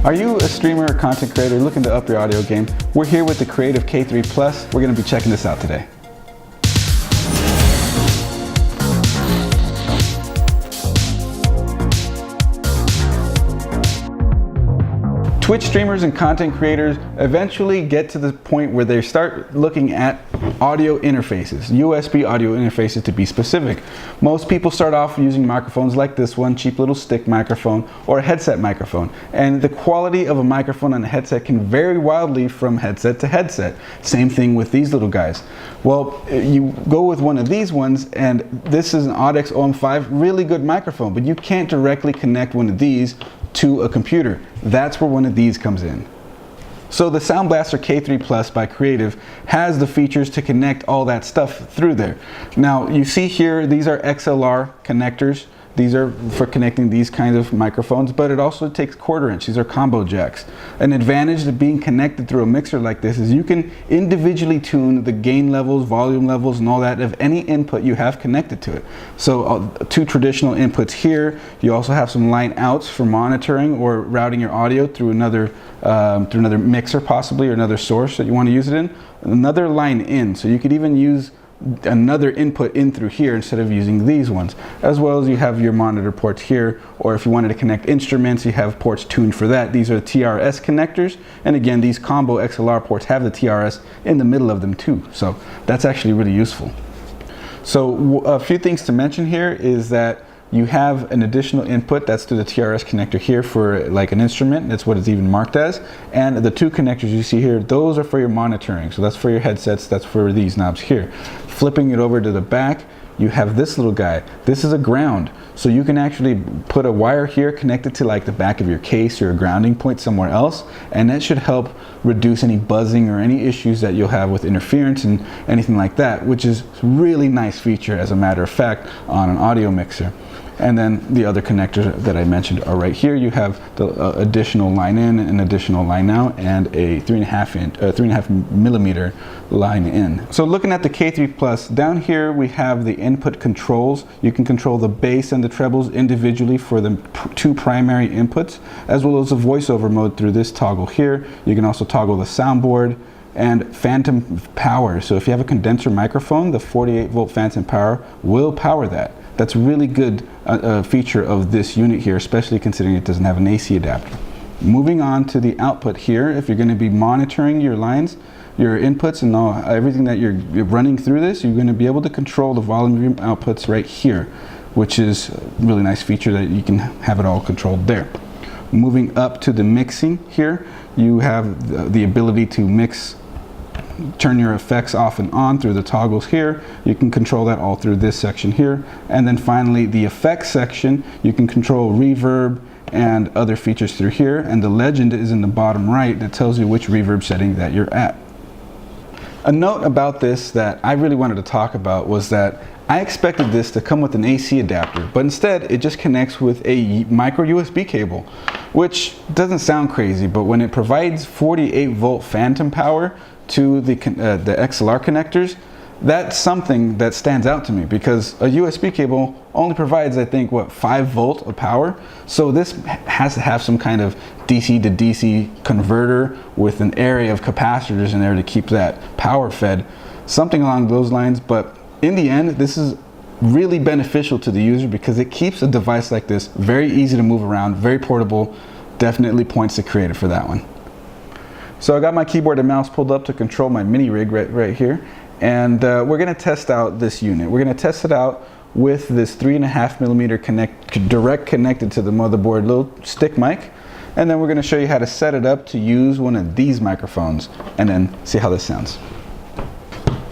Are you a streamer or content creator looking to up your audio game? We're here with the Creative K3 Plus. We're going to be checking this out today. Twitch streamers and content creators eventually get to the point where they start looking at audio interfaces, USB audio interfaces to be specific. Most people start off using microphones like this one, cheap little stick microphone or a headset microphone. And the quality of a microphone on a headset can vary wildly from headset to headset. Same thing with these little guys. Well, you go with one of these ones, and this is an Audix OM5, really good microphone, but you can't directly connect one of these to a computer. That's where one of these comes in. So the Sound Blaster K3 Plus by Creative has the features to connect all that stuff through there. Now you see here, these are XLR connectors. These are for connecting these kinds of microphones, but it also takes 1/4 inch. These are combo jacks. An advantage of being connected through a mixer like this is you can individually tune the gain levels, volume levels, and all that of any input you have connected to it. So two traditional inputs here. You also have some line outs for monitoring or routing your audio through another mixer possibly, or another source that you want to use it in. Another line in, so you could even use another input in through here instead of using these ones, as well as you have your monitor ports here, or if you wanted to connect instruments, you have ports tuned for that. These are TRS connectors, and again, these combo XLR ports have the TRS in the middle of them too, so that's actually really useful. So a few things to mention here is that you have an additional input that's through the TRS connector here for like an instrument. That's what it's even marked as. And the two connectors you see here, those are for your monitoring. So that's for your headsets, that's for these knobs here. Flipping it over to the back, you have this little guy. This is a ground. So you can actually put a wire here connected to like the back of your case or a grounding point somewhere else. And that should help reduce any buzzing or any issues that you'll have with interference and anything like that, which is a really nice feature as a matter of fact on an audio mixer. And then the other connectors that I mentioned are right here. You have the additional line in, an additional line out, and a 3.5 millimeter line in. So looking at the K3 Plus, down here we have the input controls. You can control the bass and the trebles individually for the two primary inputs, as well as the voiceover mode through this toggle here. You can also toggle the soundboard and phantom power. So if you have a condenser microphone, the 48-volt phantom power will power that. That's a really good feature of this unit here, especially considering it doesn't have an AC adapter. Moving on to the output here, if you're going to be monitoring your lines, your inputs and everything that you're running through this, you're going to be able to control the volume of your outputs right here, which is a really nice feature that you can have it all controlled there. Moving up to the mixing here, you have the ability to mix, turn your effects off and on through the toggles here. You can control that all through this section here. And then finally the effects section, you can control reverb and other features through here. And the legend is in the bottom right that tells you which reverb setting that you're at. A note about this that I really wanted to talk about was that I expected this to come with an AC adapter, but instead it just connects with a micro USB cable, which doesn't sound crazy, but when it provides 48-volt phantom power to the XLR connectors, that's something that stands out to me, because a USB cable only provides, I think, what, 5 volt of power. So this has to have some kind of DC to DC converter with an array of capacitors in there to keep that power fed, something along those lines. But in the end, this is really beneficial to the user because it keeps a device like this very easy to move around, very portable. Definitely points to Creative for that one. So I got my keyboard and mouse pulled up to control my mini rig right here, and we're going to test out this unit. We're going to test it out with this 3.5 millimeter direct connected to the motherboard little stick mic, and then we're going to show you how to set it up to use one of these microphones and then see how this sounds.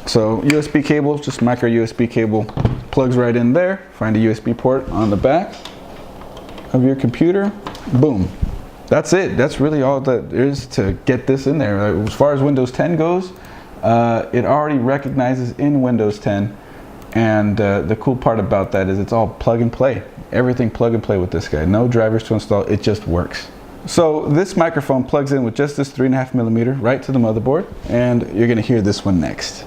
So USB cable, just micro USB cable, plugs right in there. Find a USB port on the back of your computer. Boom. That's it. That's really all that there is to get this in there. As far as Windows 10 goes, it already recognizes in Windows 10, and the cool part about that is it's all plug and play. Everything plug and play with this guy. No drivers to install, it just works. So this microphone plugs in with just this 3.5 millimeter right to the motherboard, and you're going to hear this one next.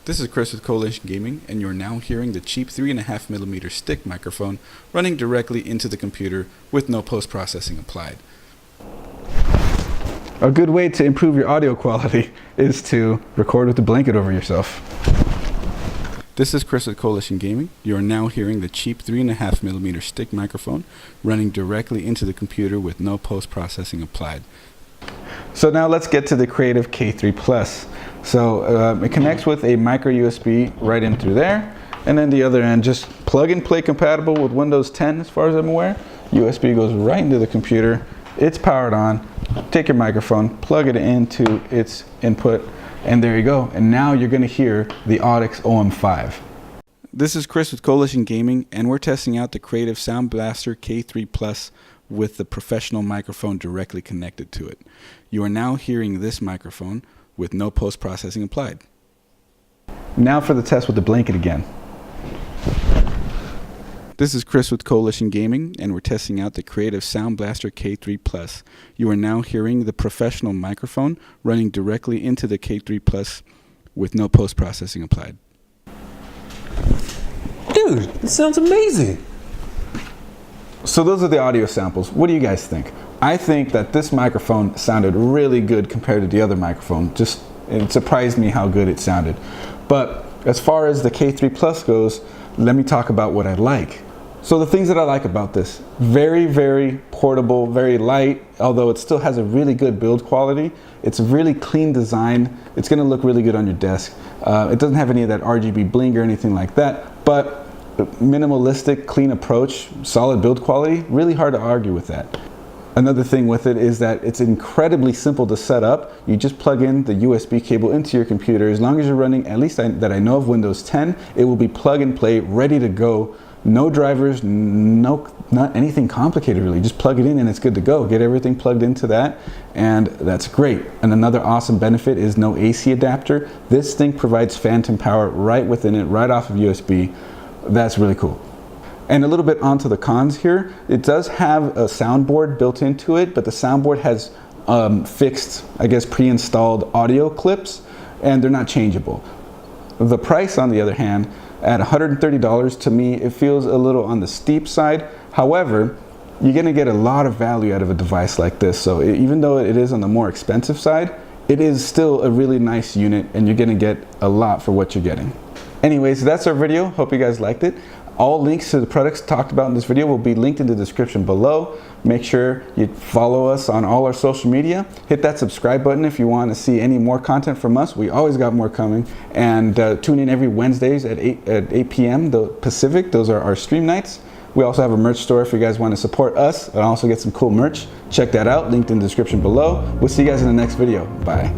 This is Chris with Coalition Gaming, and you're now hearing the cheap 3.5 millimeter stick microphone running directly into the computer with no post-processing applied. A good way to improve your audio quality is to record with a blanket over yourself. This is Chris with Coalition Gaming. You are now hearing the cheap 3.5mm stick microphone running directly into the computer with no post-processing applied. So now let's get to the Creative K3 Plus. So it connects with a micro USB right in through there, and then the other end just plug and play compatible with Windows 10 as far as I'm aware. USB goes right into the computer. It's powered on. Take your microphone, plug it into its input, and there you go. And now you're going to hear the Audix OM5. This is Chris with Coalition Gaming, and we're testing out the Creative Sound Blaster K3 Plus with the professional microphone directly connected to it. You are now hearing this microphone with no post-processing applied. Now for the test with the blanket again. This is Chris with Coalition Gaming, and we're testing out the Creative Sound Blaster K3 Plus. You are now hearing the professional microphone running directly into the K3 Plus with no post-processing applied. Dude, this sounds amazing. So those are the audio samples. What do you guys think? I think that this microphone sounded really good compared to the other microphone. It surprised me how good it sounded. But as far as the K3 Plus goes, let me talk about what I like. So the things that I like about this: very, very portable, very light, although it still has a really good build quality. It's a really clean design. It's gonna look really good on your desk. It doesn't have any of that RGB bling or anything like that, but minimalistic, clean approach, solid build quality, really hard to argue with that. Another thing with it is that it's incredibly simple to set up. You just plug in the USB cable into your computer. As long as you're running, at least that I know of, Windows 10, it will be plug and play, ready to go. No drivers, not anything complicated really. Just plug it in and it's good to go. Get everything plugged into that, and that's great. And another awesome benefit is no AC adapter. This thing provides phantom power right within it, right off of USB. That's really cool. And a little bit onto the cons here. It does have a soundboard built into it, but the soundboard has fixed, I guess, pre-installed audio clips, and they're not changeable. The price, on the other hand, at $130, to me, it feels a little on the steep side. However, you're gonna get a lot of value out of a device like this. So even though it is on the more expensive side, it is still a really nice unit, and you're gonna get a lot for what you're getting. Anyways, that's our video. Hope you guys liked it. All links to the products talked about in this video will be linked in the description below. Make sure you follow us on all our social media. Hit that subscribe button if you want to see any more content from us. We always got more coming. And tune in every Wednesdays at 8 p.m. the Pacific. Those are our stream nights. We also have a merch store if you guys want to support us and also get some cool merch. Check that out, linked in the description below. We'll see you guys in the next video. Bye.